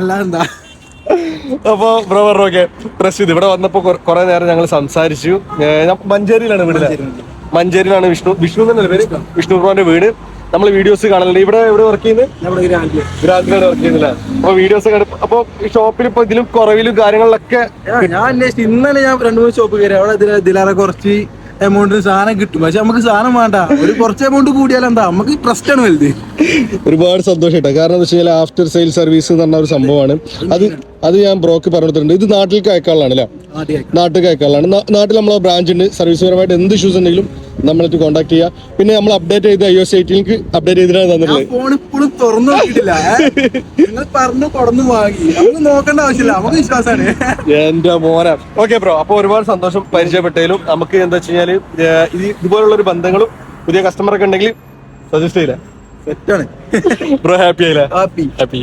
അല്ലാതെന്താ. അപ്പൊ ബ്രോ പറഞ്ഞു okay trust ചെയ്ത് ഇവിടെ വന്നപ്പോ കുറെ നേരം ഞങ്ങൾ സംസാരിച്ചു. മഞ്ചേരിയിലാണ് വീട്, മഞ്ചേരിയിലാണ് വിഷ്ണു എന്നല്ലേ പേര്, വിഷ്ണു ബ്രോന്റെ വീട്. നമ്മൾ വീഡിയോസ് കാണലുണ്ട്. ഇവിടെ എവിടെ വർക്ക് ചെയ്യുന്നത്? ഗ്രാൻഡിലാണ് വർക്ക് ചെയ്യുന്നില്ല. അപ്പൊ വീഡിയോസ് അപ്പൊ ഷോപ്പിൽ ഇപ്പൊ ഇതിലും കുറവിലും കാര്യങ്ങളിലൊക്കെ ഞാൻ അന്വേഷിച്ചു. ഇന്നലെ ഞാൻ 2-3 ഷോപ്പ് കയറി. അവിടെ ഇതിലേറെ കുറച്ച് എമൗണ്ടിന് സാധനം കിട്ടും. പക്ഷെ നമുക്ക് സാധനം വേണ്ട, ഒരു കുറച്ച് എമൗണ്ട് കൂടിയാൽ എന്താ, നമുക്ക് ട്രസ്റ്റ് ആണ് വലുത്. ഒരുപാട് സന്തോഷമായിട്ടാ. കാരണം എന്താ വെച്ച് കഴിഞ്ഞാൽ ആഫ്റ്റർ സെയിൽ സർവീസ് എന്ന് പറഞ്ഞ ഒരു സംഭവമാണ്. അത് ഞാൻ ബ്രോക്ക് പറഞ്ഞിട്ടുണ്ട്. ഇത് നാട്ടിലേക്ക് അയക്കാനുള്ളതാണ് അല്ലേ? നാട്ടിലേക്ക് അയക്കാനുള്ളതാണ്. നാട്ടിൽ നമ്മളെ ബ്രാഞ്ച് ഉണ്ട്. സർവീസ് പരമായിട്ട് എന്ത് ഇഷ്യൂസ് ഉണ്ടെങ്കിലും നമ്മളായിട്ട് കോൺടാക്ട് ചെയ്യാം. പിന്നെ നമ്മൾ അപ്ഡേറ്റ് ചെയ്ത് iOS 18 അപ്ഡേറ്റ് ചെയ്തിട്ടാണ് തന്നിട്ടുള്ളത്. ഫോൺ ഇപ്പോഴും തുറന്നു നോക്കിയിട്ടില്ല. നിങ്ങൾ പറഞ്ഞു തുടർന്ന് വാങ്ങി, നമുക്ക് നോക്കേണ്ട ആവശ്യമില്ല, നമുക്ക് വിശ്വാസമാണ്. എന്റെ മോനെ. ഓക്കെ ബ്രോ, അപ്പൊ ഒരുപാട് സന്തോഷം പരിചയപ്പെട്ടതിലും. നമുക്ക് എന്താ വെച്ച് കഴിഞ്ഞാല് ഇതുപോലുള്ള ഒരു ബന്ധങ്ങളും പുതിയ കസ്റ്റമർ ഒക്കെ ഉണ്ടെങ്കിൽ സജസ്റ്റ് ചെയ്യില്ല. സെറ്റാണ് ബ്രോ. ഹാപ്പി ആയില്ല? ഹാപ്പി. ഹാപ്പി.